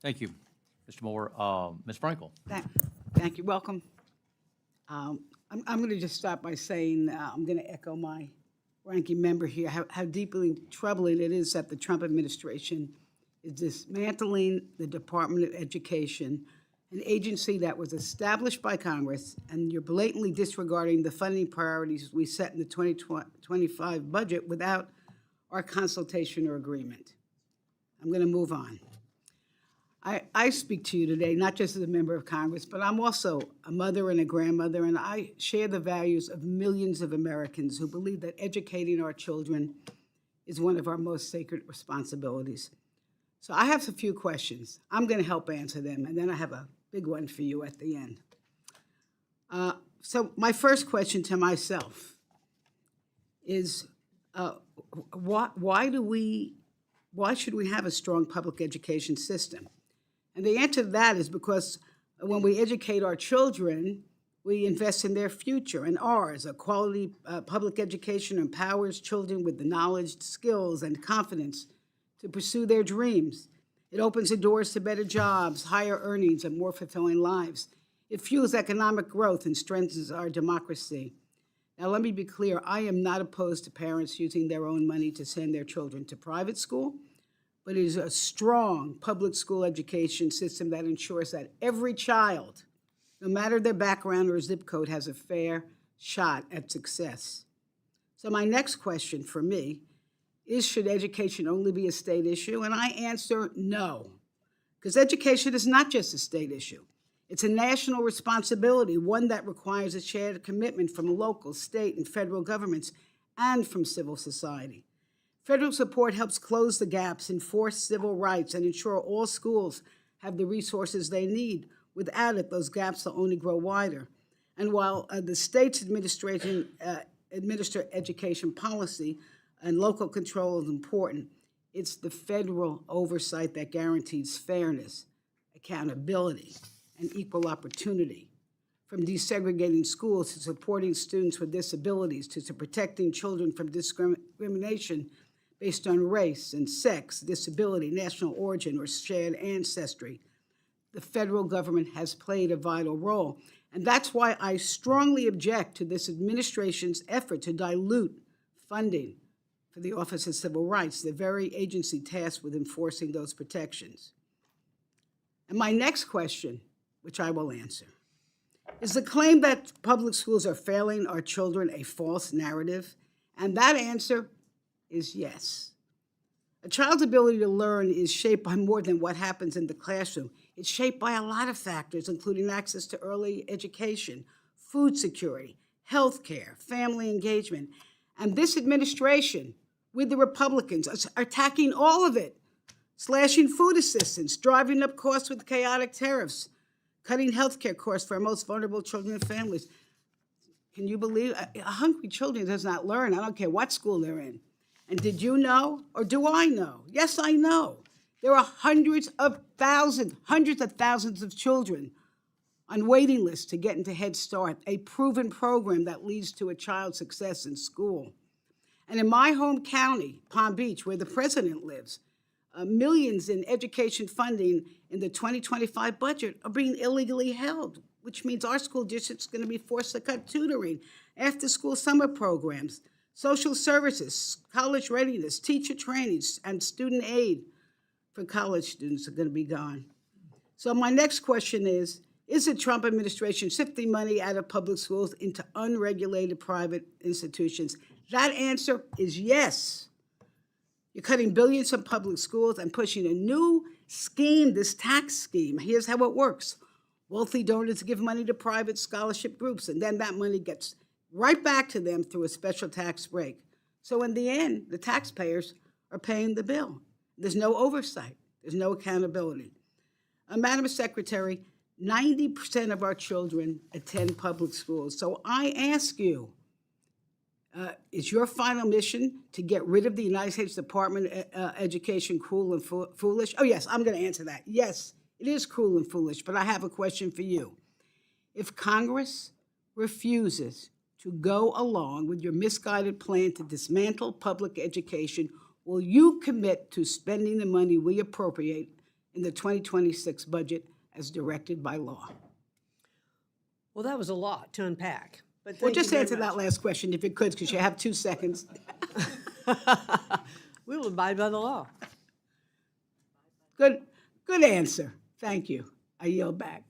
Thank you, Mr. Moore. Ms. Frankel. Thank you. Welcome. I'm going to just start by saying I'm going to echo my ranking member here, how deeply troubling it is that the Trump administration is dismantling the Department of Education, an agency that was established by Congress, and you're blatantly disregarding the funding priorities we set in the 2025 budget without our consultation or agreement. I'm going to move on. I speak to you today, not just as a member of Congress, but I'm also a mother and a grandmother, and I share the values of millions of Americans who believe that educating our children is one of our most sacred responsibilities. So I have a few questions. I'm going to help answer them, and then I have a big one for you at the end. So my first question to myself is, why should we have a strong public education system? And the answer to that is because when we educate our children, we invest in their future and ours. A quality public education empowers children with the knowledge, skills, and confidence to pursue their dreams. It opens the doors to better jobs, higher earnings, and more fulfilling lives. It fuels economic growth and strengthens our democracy. Now, let me be clear. I am not opposed to parents using their own money to send their children to private school, but it is a strong public school education system that ensures that every child, no matter their background or zip code, has a fair shot at success. So my next question for me is, should education only be a state issue? And I answer no, because education is not just a state issue. It's a national responsibility, one that requires a shared commitment from local, state, and federal governments and from civil society. Federal support helps close the gaps, enforce civil rights, and ensure all schools have the resources they need. Without it, those gaps will only grow wider. And while the states administer education policy and local control is important, it's the federal oversight that guarantees fairness, accountability, and equal opportunity. From desegregating schools to supporting students with disabilities to protecting children from discrimination based on race and sex, disability, national origin, or shared ancestry. The federal government has played a vital role. And that's why I strongly object to this administration's effort to dilute funding for the Office of Civil Rights, the very agency tasked with enforcing those protections. And my next question, which I will answer, is the claim that public schools are failing our children a false narrative? And that answer is yes. A child's ability to learn is shaped by more than what happens in the classroom. It's shaped by a lot of factors, including access to early education, food security, health care, family engagement. And this administration, with the Republicans, are attacking all of it, slashing food assistance, driving up costs with chaotic tariffs, cutting health care costs for our most vulnerable children and families. Can you believe? A hungry children does not learn. I don't care what school they're in. And did you know, or do I know? Yes, I know. There are hundreds of thousands of children on waiting lists to get into Head Start, a proven program that leads to a child's success in school. And in my home county, Palm Beach, where the president lives, millions in education funding in the 2025 budget are being illegally held, which means our school district's going to be forced to cut tutoring, after-school summer programs, social services, college readiness, teacher trainings, and student aid for college students are going to be gone. So my next question is the Trump administration shifting money out of public schools into unregulated private institutions? That answer is yes. You're cutting billions from public schools and pushing a new scheme, this tax scheme. Here's how it works. Wealthy donors give money to private scholarship groups, and then that money gets right back to them through a special tax break. So in the end, the taxpayers are paying the bill. There's no oversight. There's no accountability. Madam Secretary, 90% of our children attend public schools. So I ask you, is your final mission to get rid of the United States Department of Education cruel and foolish? Oh, yes, I'm going to answer that. Yes, it is cruel and foolish, but I have a question for you. If Congress refuses to go along with your misguided plan to dismantle public education, will you commit to spending the money we appropriate in the 2026 budget as directed by law? Well, that was a lot to unpack. But Well, thank you just very answer much. that last question if you could, because you have 2 seconds. We will abide by the law. Good answer. Thank you. I yield back.